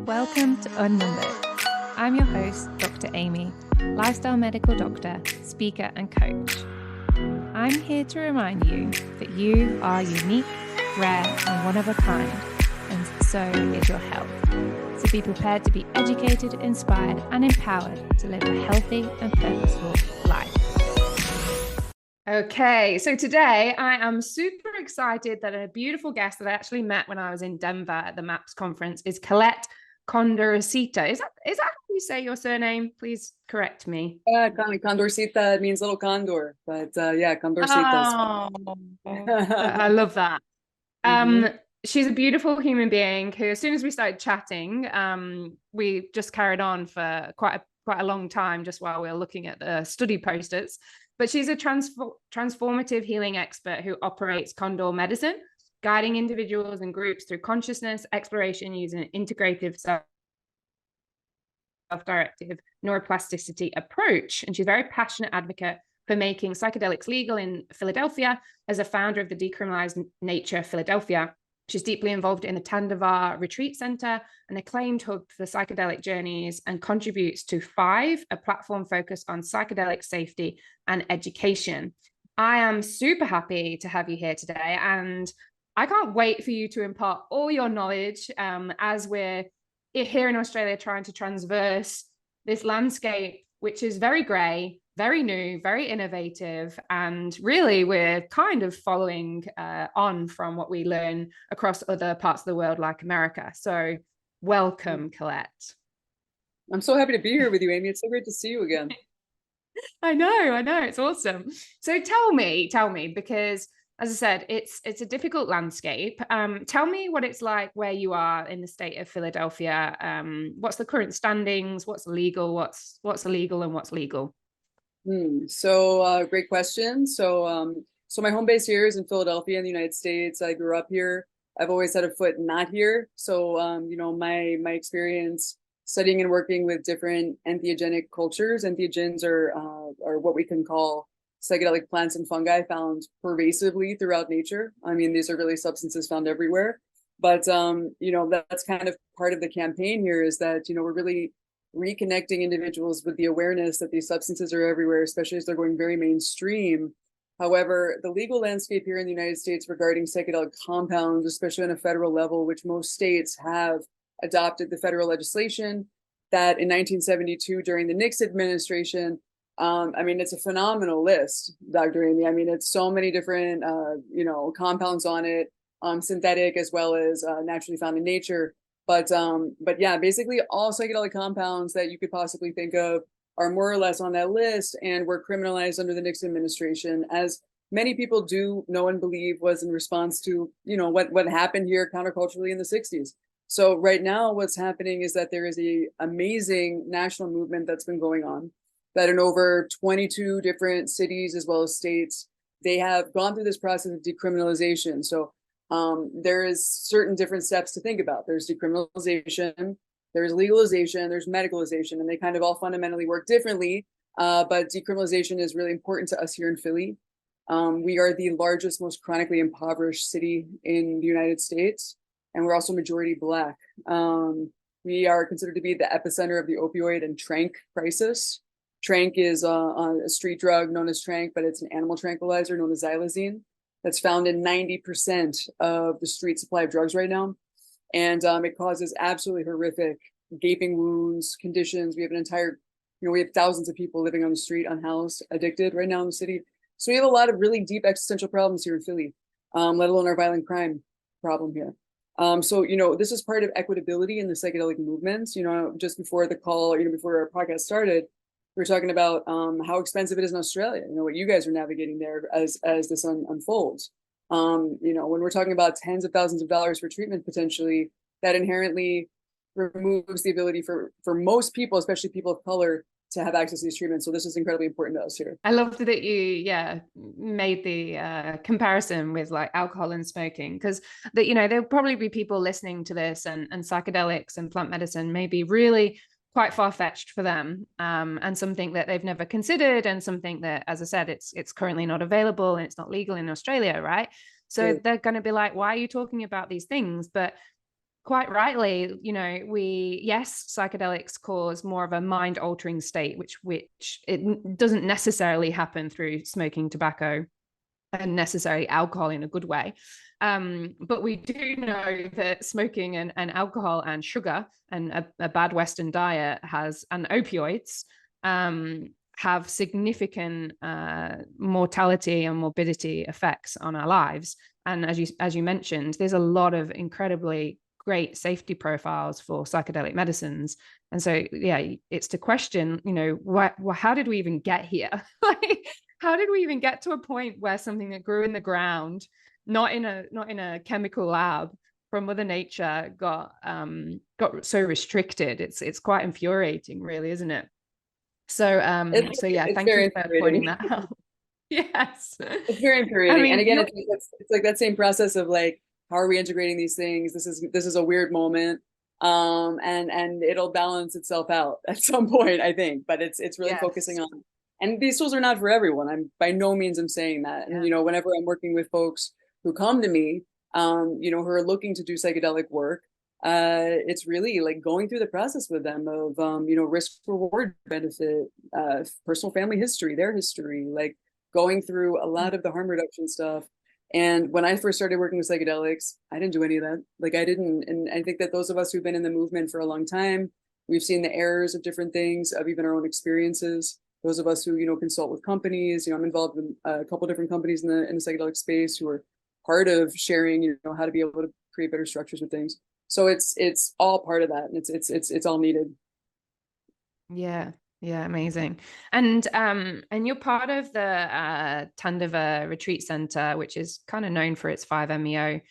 Welcome to Unnumbered. I'm your host, Dr. Amy, lifestyle medical doctor, speaker, and coach. I'm here to remind you that you are unique, rare, and one of a kind, and so is your health. So be prepared to be educated, inspired, and empowered to live a healthy and purposeful life. Okay, so today I am super excited that a beautiful guest that I actually met when I was in Denver at the MAPS conference is Colette Condorcita. Is that how you say your surname? Please correct me. Yeah, Condorcita means little condor, but yeah, Condorcita. Oh, I love that. She's a beautiful human being who, as soon as we started chatting, we just carried on for quite a long time just while we were looking at the study posters. But she's a transformative healing expert who operates Condor medicine, guiding individuals and groups through consciousness exploration using an integrative self-directive neuroplasticity approach. And she's a very passionate advocate for making psychedelics legal in Philadelphia. As a founder of the Decriminalized Nature Philadelphia, she's deeply involved in the Tandavar Retreat Center, an acclaimed hub for psychedelic journeys, and contributes to Five, a platform focused on psychedelic safety and education. I am super happy to have you here today, and I can't wait for you to impart all your knowledge as we're here in Australia trying to transverse this landscape, which is very grey, very new, very innovative, and really we're kind of following on from what we learn across other parts of the world like America. So welcome, Colette. I'm so happy to be here with you, Amy. It's so great to see you again. I know, it's awesome. So tell me, because as I said, it's a difficult landscape. Tell me what it's like where you are in the state of Philadelphia. What's the current standings? What's illegal? What's illegal and what's legal? Great question. So my home base here is in Philadelphia in the United States. I grew up here. I've always had a foot not here. So my experience studying and working with different entheogenic cultures. Entheogens are what we can call psychedelic plants and fungi found pervasively throughout nature. I mean, these are really substances found everywhere. But that's kind of part of the campaign here is that we're really reconnecting individuals with the awareness that these substances are everywhere, especially as they're going very mainstream. However, the legal landscape here in the United States regarding psychedelic compounds, especially on a federal level, which most states have adopted the federal legislation that in 1972 during the Nixon administration, it's a phenomenal list, Dr. Amy. I mean, it's so many different, compounds on it, synthetic as well as naturally found in nature. But yeah, basically all psychedelic compounds that you could possibly think of are more or less on that list and were criminalized under the Nixon administration, as many people do know and believe was in response to, what happened here counterculturally in the 60s. So right now what's happening is that there is a amazing national movement that's been going on, that in over 22 different cities as well as states, they have gone through this process of decriminalization. So there is certain different steps to think about. There's decriminalization, there's legalization, there's medicalization, and they kind of all fundamentally work differently. But decriminalization is really important to us here in Philly. We are the largest, most chronically impoverished city in the United States, and we're also majority Black. We are considered to be the epicenter of the opioid and tranq crisis. Tranq is a street drug known as tranq, but it's an animal tranquilizer known as xylazine that's found in 90% of the street supply of drugs right now. And it causes absolutely horrific gaping wounds, conditions. We have we have thousands of people living on the street, unhoused, addicted right now in the city. So we have a lot of really deep existential problems here in Philly, let alone our violent crime problem here. This is part of equitability in the psychedelic movements. Just before the call, before our podcast started, we were talking about how expensive it is in Australia, what you guys are navigating there as this unfolds. When we're talking about tens of thousands of dollars for treatment, potentially, that inherently removes the ability for most people, especially people of color, to have access to these treatments. So this is incredibly important to us here. I loved that you made the comparison with like alcohol and smoking, because there'll probably be people listening to this and psychedelics and plant medicine may be really quite far-fetched for them, and something that they've never considered, and something that, as I said, it's currently not available and it's not legal in Australia, right? So they're going to be like, why are you talking about these things? But quite rightly, yes, psychedelics cause more of a mind-altering state, which it doesn't necessarily happen through smoking tobacco and necessarily alcohol in a good way. But we do know that smoking and alcohol and sugar and a bad Western diet and opioids have significant mortality and morbidity effects on our lives. And as you mentioned, there's a lot of incredibly great safety profiles for psychedelic medicines. And so, yeah, it's to question, how did we even get here? Like, how did we even get to a point where something that grew in the ground, not in a chemical lab from Mother Nature, got so restricted? It's quite infuriating, really, isn't it? So yeah, thank you for pointing that out. Yes, it's very infuriating. And again, it's like that same process of like, how are we integrating these things? This is a weird moment, and it'll balance itself out at some point, I think. But it's really focusing on. And these tools are not for everyone. I'm by no means I'm saying that. And whenever I'm working with folks who come to me, who are looking to do psychedelic work, it's really like going through the process with them of risk reward benefit, personal family history, their history, like going through a lot of the harm reduction stuff. And when I first started working with psychedelics, I didn't do any of that. Like I didn't. And I think that those of us who've been in the movement for a long time, we've seen the errors of different things, of even our own experiences. Those of us who consult with companies, I'm involved in a couple different companies in the psychedelic space who are part of sharing, how to be able to create better structures with things. So it's all part of that, and it's all needed. Yeah, amazing. And you're part of the Tandava Retreat Center, which is kind of known for its 5-MeO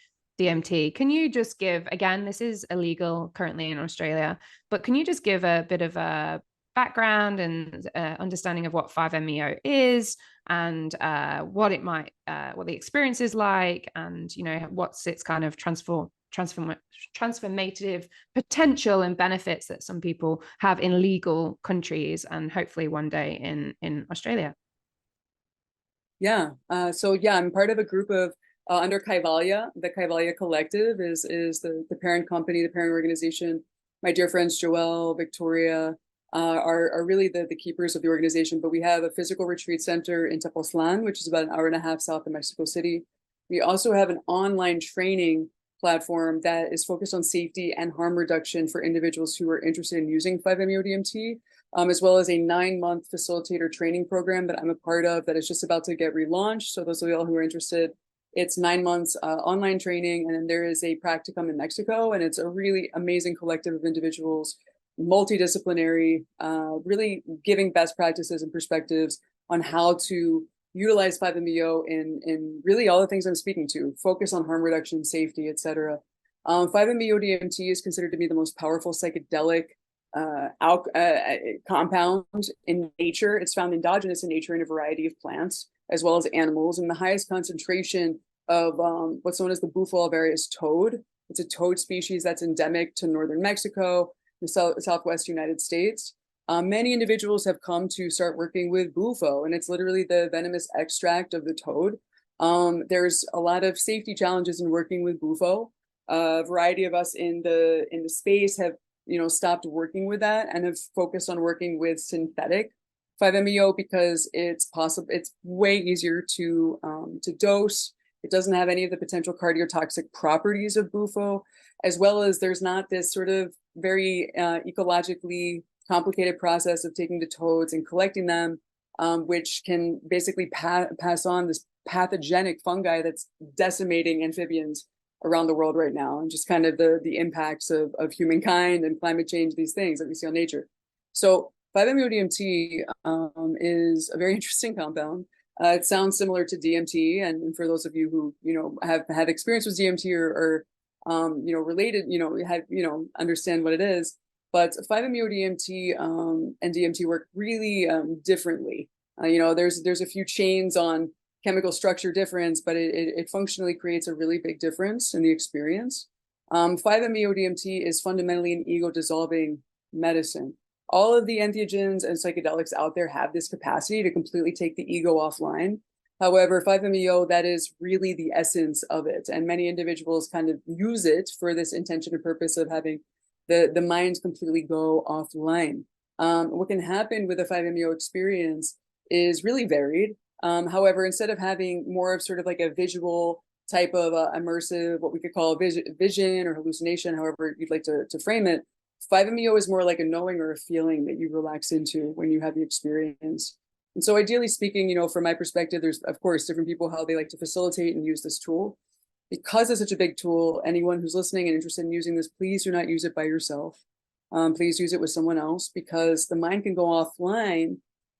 DMT. Can you just give, again, this is illegal currently in Australia, but can you just give a bit of a background and understanding of what 5-MeO is, and what the experience is like, and what's its kind of transformative potential and benefits that some people have in legal countries, and hopefully one day in Australia? I'm part of a group of under Kaivalya. The Kaivalya Collective is the parent company, the parent organization. My dear friends Joelle, Victoria are really the keepers of the organization. But we have a physical retreat center in Tepoztlan, which is about an hour and a half south of Mexico City. We also have an online training platform that is focused on safety and harm reduction for individuals who are interested in using 5-MeO-DMT, as well as a 9-month facilitator training program that I'm a part of that is just about to get relaunched. So those of y'all who are interested, it's 9 months online training, and then there is a practicum in Mexico, and it's a really amazing collective of individuals, multidisciplinary, really giving best practices and perspectives on how to utilize 5-MeO in really all the things I'm speaking to, focus on harm reduction, safety, etc. 5-MeO-DMT is considered to be the most powerful psychedelic compound in nature. It's found endogenous in nature in a variety of plants, as well as animals, and the highest concentration of what's known as the Bufo alvarius toad. It's a toad species that's endemic to northern Mexico, the southwest United States. Many individuals have come to start working with Bufo, and it's literally the venomous extract of the toad. There's a lot of safety challenges in working with Bufo. A variety of us in the space have stopped working with that and have focused on working with synthetic 5-MeO because it's way easier to dose. It doesn't have any of the potential cardiotoxic properties of Bufo, as well as there's not this sort of very ecologically complicated process of taking the toads and collecting them, which can basically pass on this pathogenic fungi that's decimating amphibians around the world right now, and just kind of the impacts of humankind and climate change, these things that we see on nature. So 5-MeO-DMT is a very interesting compound. It sounds similar to DMT, and for those of you who have had experience with DMT or related, understand what it is. But 5-MeO-DMT and DMT work really differently. There's a few chains on chemical structure difference, but it functionally creates a really big difference in the experience. 5-MeO-DMT is fundamentally an ego-dissolving medicine. All of the entheogens and psychedelics out there have this capacity to completely take the ego offline. However, 5-MeO, that is really the essence of it. And many individuals kind of use it for this intention and purpose of having the mind completely go offline. What can happen with a 5-MeO experience is really varied. However, instead of having more of sort of like a visual type of immersive, what we could call vision or hallucination, however you'd like to frame it, 5-MeO is more like a knowing or a feeling that you relax into when you have the experience. And so ideally speaking, you know, from my perspective, there's of course different people how they like to facilitate and use this tool. Because it's such a big tool, anyone who's listening and interested in using this, please do not use it by yourself. Please use it with someone else, because the mind can go offline,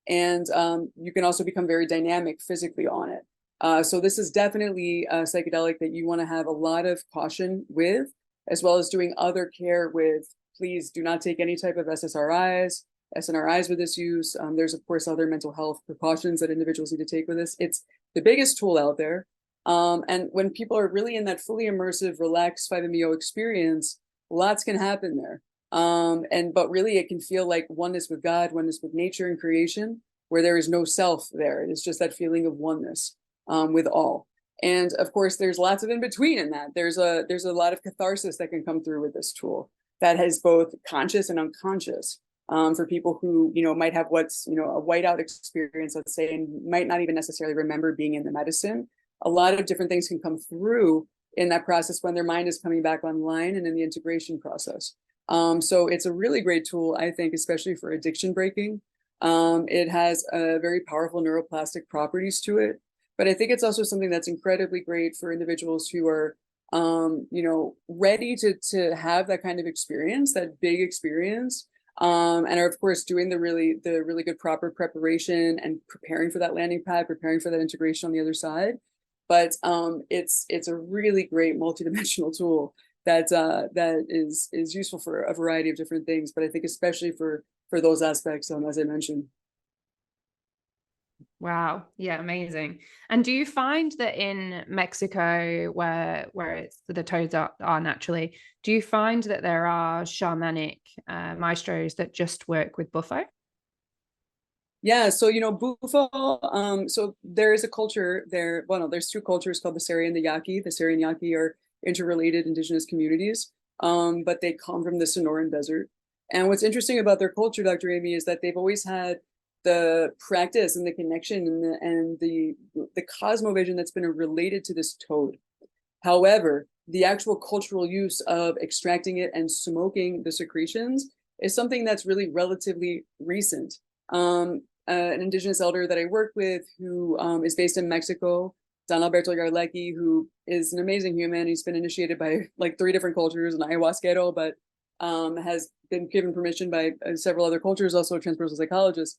and you can also become very dynamic physically on it. So this is definitely a psychedelic that you want to have a lot of caution with, as well as doing other care with. Please do not take any type of SNRIs with this use. There's of course other mental health precautions that individuals need to take with this. It's the biggest tool out there. And when people are really in that fully immersive, relaxed 5-MeO experience, lots can happen there. But really it can feel like oneness with God, oneness with nature and creation, where there is no self there. It is just that feeling of oneness with all. And of course, there's lots of in between in that. There's a lot of catharsis that can come through with this tool that has both conscious and unconscious. For people who, you know, might have what's, you know, a whiteout experience, let's say, and might not even necessarily remember being in the medicine. A lot of different things can come through in that process when their mind is coming back online and in the integration process. So it's a really great tool, I think, especially for addiction breaking. It has very powerful neuroplastic properties to it, but I think it's also something that's incredibly great for individuals who are, you know, ready to have that kind of experience, that big experience, and are of course doing the really good proper preparation and preparing for that landing pad, preparing for that integration on the other side. But it's a really great multidimensional tool that is useful for a variety of different things, but I think especially for those aspects, as I mentioned. Wow. Yeah, amazing. And do you find that in Mexico, where it's the toads are naturally, do you find that there are shamanic maestros that just work with Bufo? Yeah, so you know, Bufo, so there is a culture there. Well, no, there's two cultures called the Seri and the Yaqui. The Seri and Yaqui are interrelated indigenous communities, but they come from the Sonoran Desert. And what's interesting about their culture, Dr. Amy, is that they've always had the practice and the connection and the cosmovision that's been related to this toad. However, the actual cultural use of extracting it and smoking the secretions is something that's really relatively recent. An indigenous elder that I work with who is based in Mexico, Don Alberto Yarlecki, who is an amazing human. He's been initiated by like 3 different cultures, an ayahuasquero, but has been given permission by several other cultures, also a transpersonal psychologist.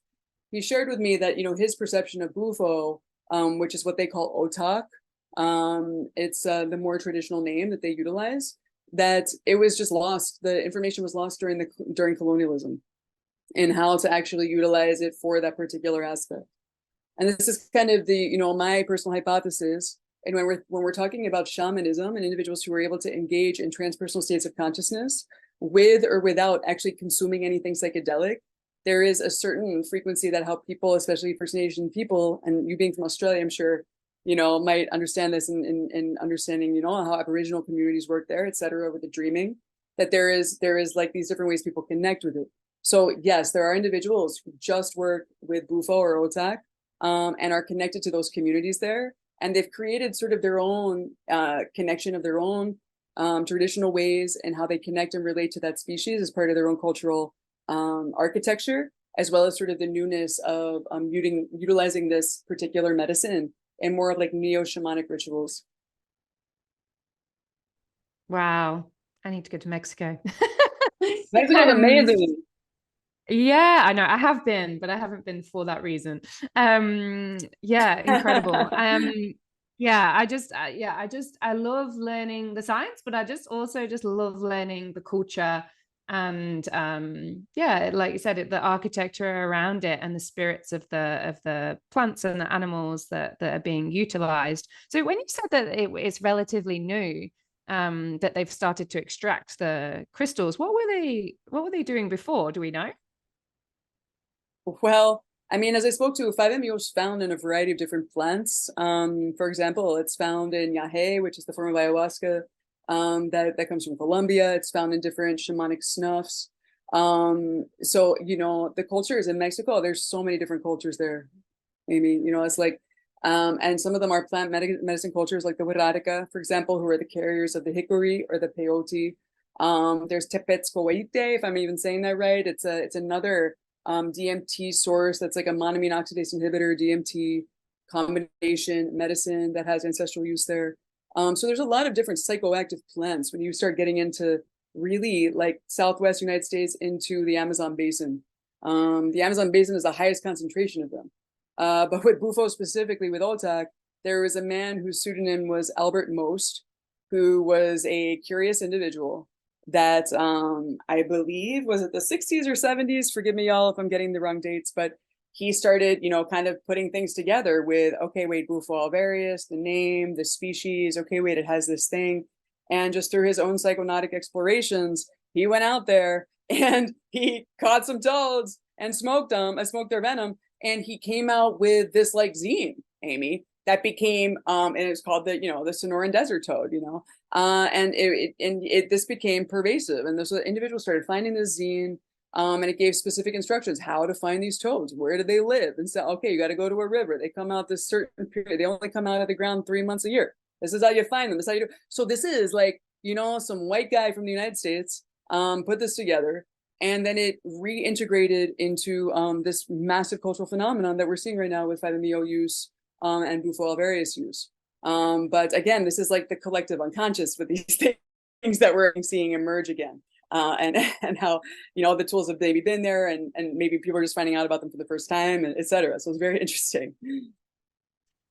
He shared with me that, you know, his perception of Bufo, which is what they call otak, it's the more traditional name that they utilize, that it was just lost. The information was lost during colonialism, and how to actually utilize it for that particular aspect. And this is kind of the, you know, my personal hypothesis. And when we're talking about shamanism and individuals who are able to engage in transpersonal states of consciousness with or without actually consuming anything psychedelic, there is a certain frequency that help people, especially First Nation people, and you being from Australia, I'm sure, you know, might understand this in understanding, you know, how Aboriginal communities work there, et cetera, with the dreaming, that there is like these different ways people connect with it. So yes, there are individuals who just work with Bufo or Otak, and are connected to those communities there. And they've created sort of their own connection of their own traditional ways and how they connect and relate to that species as part of their own cultural architecture, as well as sort of the newness of utilizing this particular medicine and more of like neo-shamanic rituals. Wow. I need to go to Mexico. Mexico's amazing. Yeah, I know. I have been, but I haven't been for that reason. Yeah, incredible. Yeah, I love learning the science, but I just also just love learning the culture and yeah, like you said, the architecture around it and the spirits of the plants and the animals that are being utilized. So when you said that it's relatively new, that they've started to extract the crystals, what were they doing before? Do we know? Well, I mean, as I spoke to, 5-MeO is found in a variety of different plants. For example, it's found in yahe, which is the form of ayahuasca, that comes from Colombia. It's found in different shamanic snuffs. So, you know, the cultures in Mexico, there's so many different cultures there, Amy. You know, it's like, and some of them are plant medicine cultures, like the Huirarica, for example, who are the carriers of the hickory or the peyote. There's Tepetzcohuite, if I'm even saying that right. It's another DMT source that's like a monoamine oxidase inhibitor, DMT combination medicine that has ancestral use there. So there's a lot of different psychoactive plants when you start getting into really like Southwest United States into the Amazon basin. The Amazon basin is the highest concentration of them. But with Bufo specifically, with Otak, there was a man whose pseudonym was Albert Most, who was a curious individual that I believe was it the 60s or 70s. Forgive me, y'all, if I'm getting the wrong dates, but he started, you know, kind of putting things together with, okay, wait, Bufo alvarius, the name, the species, okay, wait, it has this thing. And just through his own psychonautic explorations, he went out there and he caught some toads and smoked them, smoked their venom. And he came out with this like zine, Amy, that became, and it was called the, you know, the Sonoran Desert Toad, you know, and this became pervasive. And this individual started finding this zine, and it gave specific instructions how to find these toads, where do they live, and so, okay, you got to go to a river. They come out this certain period. They only come out of the ground 3 months a year. This is how you find them. This is how you do. So this is like, you know, some white guy from the United States put this together. And then it reintegrated into this massive cultural phenomenon that we're seeing right now with 5-MeO use and Bufo alvarius use. But again, this is like the collective unconscious with these things that we're seeing emerge again. And how, you know, the tools have maybe been there and maybe people are just finding out about them for the first time, and et cetera. So it's very interesting.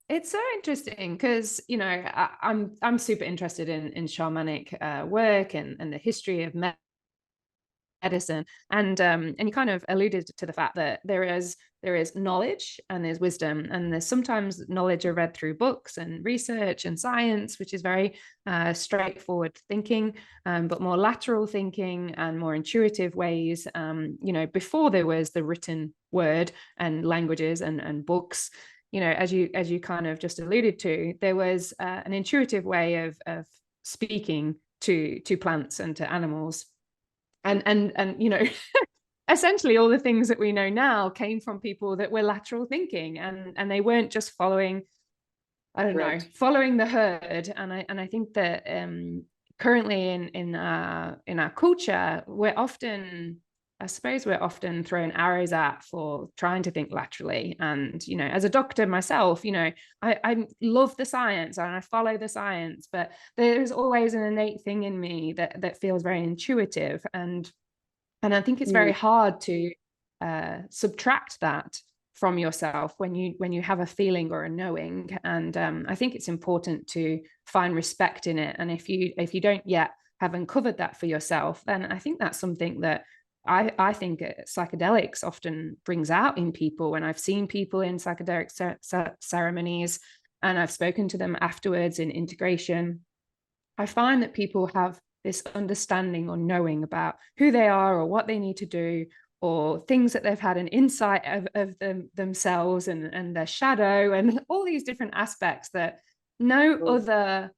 It's so interesting because, you know, I'm super interested in shamanic work and the history of medicine, and you kind of alluded to the fact that there is knowledge and there's wisdom, and there's sometimes knowledge are read through books and research and science, which is very straightforward thinking, but more lateral thinking and more intuitive ways. You know, before there was the written word and languages and books, you know, as you kind of just alluded to, there was an intuitive way of speaking to plants and to animals. And you know, essentially all the things that we know now came from people that were lateral thinking, and they weren't just following, I don't know, following the herd. And I think that currently in our culture, I suppose we're often thrown arrows at for trying to think laterally. And, you know, as a doctor myself, you know, I love the science and I follow the science, but there's always an innate thing in me that feels very intuitive. And I think it's very hard to subtract that from yourself when you have a feeling or a knowing. And I think it's important to find respect in it. And if you don't yet have uncovered that for yourself, then I think that's something that I think psychedelics often brings out in people. When I've seen people in psychedelic ceremonies and I've spoken to them afterwards in integration, I find that people have this understanding or knowing about who they are or what they need to do, or things that they've had an insight of themselves and their shadow and all these different aspects that no other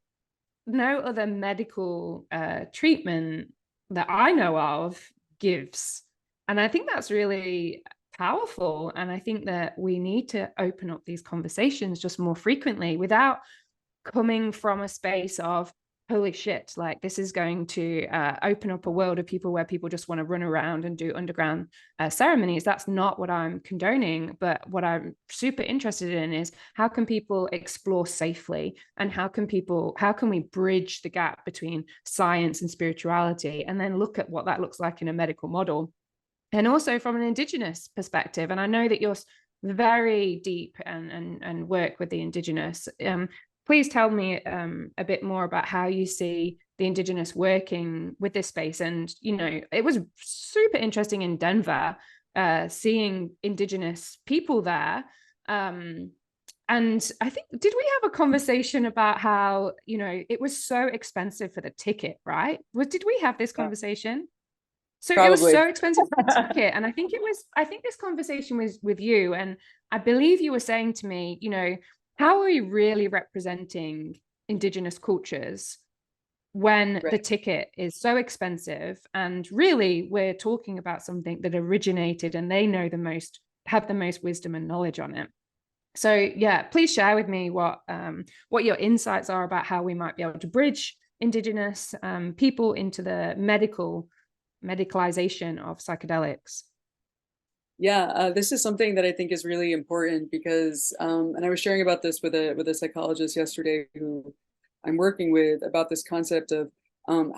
medical treatment that I know of gives. And I think that's really powerful. And I think that we need to open up these conversations just more frequently without coming from a space of, holy shit, like this is going to open up a world of people where people just want to run around and do underground ceremonies. That's not what I'm condoning, but what I'm super interested in is how can people explore safely, and how can we bridge the gap between science and spirituality, and then look at what that looks like in a medical model, and also from an indigenous perspective. And I know that you're very deep and work with the indigenous. Please tell me a bit more about how you see the indigenous working with this space. And, you know, it was super interesting in Denver, seeing indigenous people there. And I think, did we have a conversation about how, you know, it was so expensive for the ticket, right? Did we have this conversation? So it was Probably. so expensive for a ticket. And I think this conversation was with you. And I believe you were saying to me, you know, how are we really representing indigenous cultures when the Right. ticket is so expensive? And really, we're talking about something that originated and they know the most, have the most wisdom and knowledge on it. So yeah, please share with me what your insights are about how we might be able to bridge indigenous people into the medicalization of psychedelics. Yeah, this is something that I think is really important because, and I was sharing about this with a psychologist yesterday who I'm working with about this concept of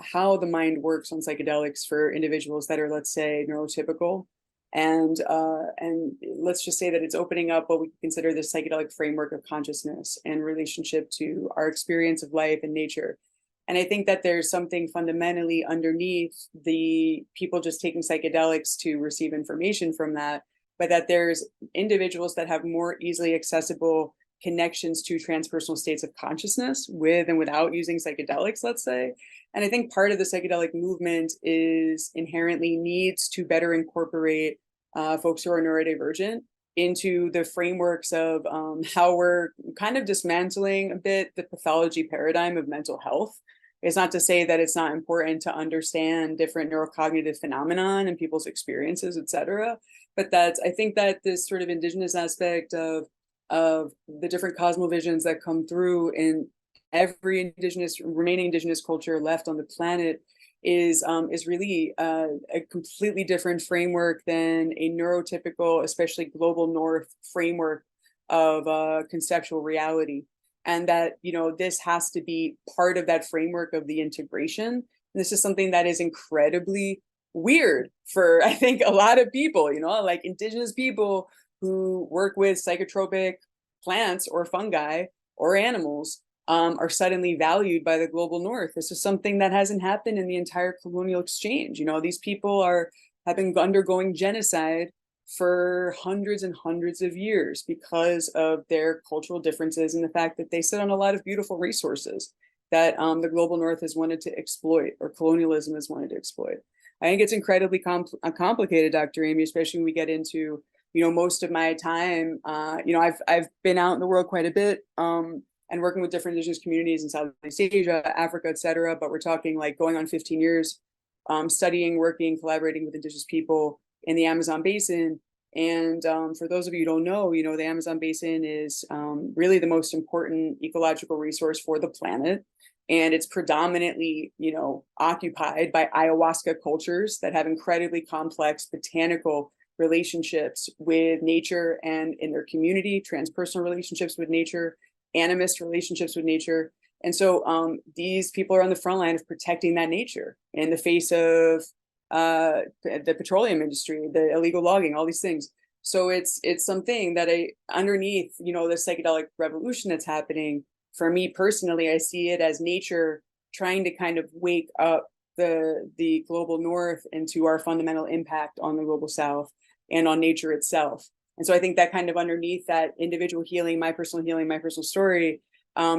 how the mind works on psychedelics for individuals that are, let's say, neurotypical, and let's just say that it's opening up what we consider the psychedelic framework of consciousness and relationship to our experience of life and nature. And I think that there's something fundamentally underneath the people just taking psychedelics to receive information from that, but that there's individuals that have more easily accessible connections to transpersonal states of consciousness with and without using psychedelics, let's say. And I think part of the psychedelic movement is inherently needs to better incorporate folks who are neurodivergent into the frameworks of how we're kind of dismantling a bit the pathology paradigm of mental health. It's not to say that it's not important to understand different neurocognitive phenomenon and people's experiences, et cetera. But that's, I think that this sort of indigenous aspect of the different cosmovisions that come through in every remaining indigenous culture left on the planet is really a completely different framework than a neurotypical, especially global north framework of conceptual reality. And that, you know, this has to be part of that framework of the integration. And this is something that is incredibly weird for, I think, a lot of people, you know, like indigenous people who work with psychotropic plants or fungi or animals are suddenly valued by the global north. This is something that hasn't happened in the entire colonial exchange. You know, these people have been undergoing genocide for hundreds and hundreds of years because of their cultural differences and the fact that they sit on a lot of beautiful resources that the global north has wanted to exploit, or colonialism has wanted to exploit. I think it's incredibly complicated, Dr. Amy, especially when we get into, you know, most of my time, you know, I've been out in the world quite a bit and working with different indigenous communities in Southeast Asia, Africa, et cetera. But we're talking like going on 15 years, studying, working, collaborating with indigenous people in the Amazon basin. And for those of you who don't know, you know, the Amazon basin is really the most important ecological resource for the planet. And it's predominantly, you know, occupied by ayahuasca cultures that have incredibly complex botanical relationships with nature and in their community, transpersonal relationships with nature, animist relationships with nature. And so these people are on the front line of protecting that nature in the face of the petroleum industry, the illegal logging, all these things. So it's something that underneath, you know, the psychedelic revolution that's happening, for me personally, I see it as nature trying to kind of wake up the global north into our fundamental impact on the global south and on nature itself. And so I think that kind of underneath that individual healing, my personal story,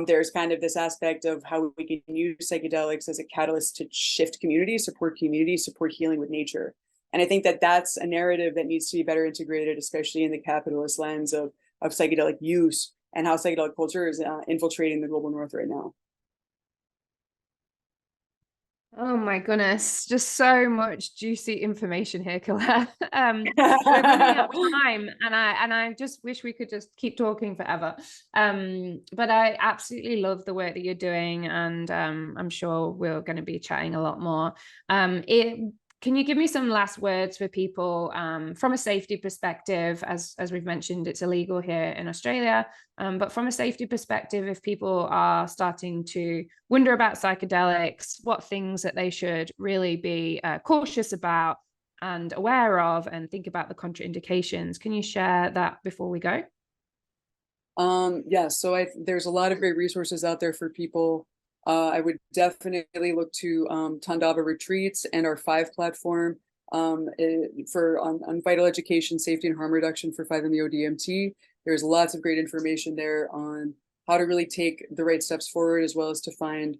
there's kind of this aspect of how we can use psychedelics as a catalyst to shift community, support healing with nature. And I think that that's a narrative that needs to be better integrated, especially in the capitalist lens of psychedelic use and how psychedelic culture is infiltrating the global north right now. Oh my goodness, just so much juicy information here, Colette. We're running out of time, and I just wish we could just keep talking forever. But I absolutely love the work that you're doing, and I'm sure we're going to be chatting a lot more. Can you give me some last words for people from a safety perspective? As we've mentioned, it's illegal here in Australia, but from a safety perspective, if people are starting to wonder about psychedelics, what things that they should really be cautious about and aware of, and think about the contraindications. Can you share that before we go? Yeah, so there's a lot of great resources out there for people. I would definitely look to Tandava Retreats and our 5 platform on vital education, safety, and harm reduction for 5-MeO-DMT. There's lots of great information there on how to really take the right steps forward, as well as to find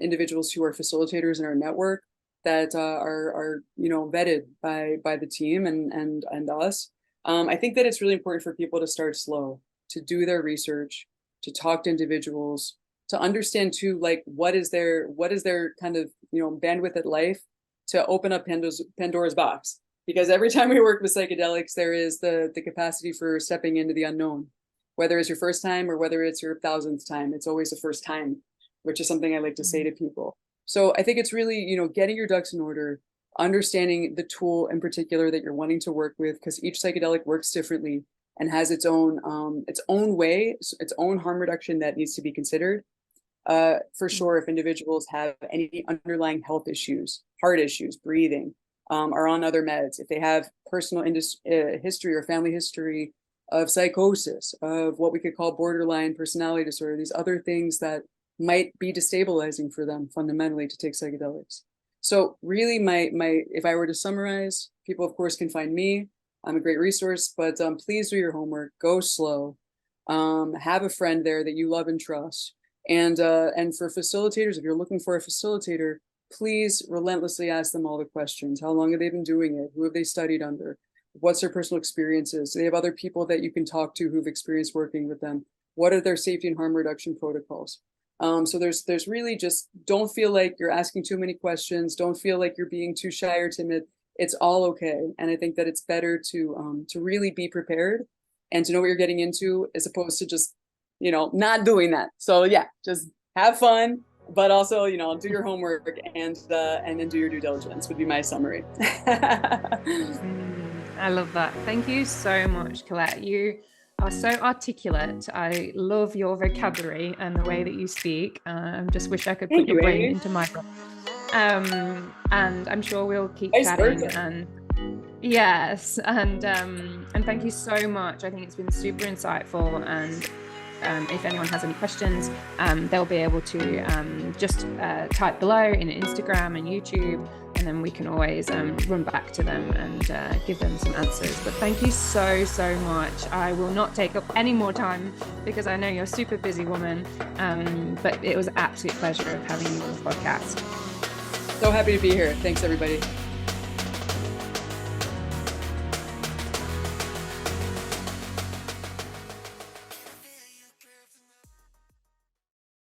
individuals who are facilitators in our network that are vetted by the team and us. I think that it's really important for people to start slow, to do their research, to talk to individuals, to understand too, like what is their kind of bandwidth at life, to open up Pandora's box. Because every time we work with psychedelics, there is the capacity for stepping into the unknown, whether it's your first time or whether it's your 1000th time. It's always the first time, which is something I like to say to people. So I think it's really, getting your ducks in order, understanding the tool in particular that you're wanting to work with, because each psychedelic works differently and has its own way, its own harm reduction that needs to be considered. For sure, if individuals have any underlying health issues, heart issues, breathing, are on other meds, if they have personal history or family history of psychosis, of what we could call borderline personality disorder, these other things that might be destabilizing for them fundamentally to take psychedelics. So really, if I were to summarize, people of course can find me. I'm a great resource, but please do your homework, go slow, have a friend there that you love and trust. And for facilitators, if you're looking for a facilitator, please relentlessly ask them all the questions. How long have they been doing it? Who have they studied under? What's their personal experiences? Do they have other people that you can talk to who've experienced working with them? What are their safety and harm reduction protocols? So there's really just, don't feel like you're asking too many questions. Don't feel like you're being too shy or timid. It's all okay. And I think that it's better to really be prepared and to know what you're getting into, as opposed to just, not doing that. So yeah, just have fun, but also, do your homework and then do your due diligence would be my summary. I love that. Thank you so much, Colette. You are so articulate. I love your vocabulary and the way that you speak. Just wish I could put your brain into my brain. And I'm sure we'll keep chatting. And yes, and thank you so much. I think it's been super insightful. And if anyone has any questions, they'll be able to just type below in Instagram and YouTube, and then we can always run back to them and give them some answers. But thank you so much. I will not take up any more time because I know you're a super busy woman, but it was an absolute pleasure of having you on the podcast. So happy to be here. Thanks, everybody.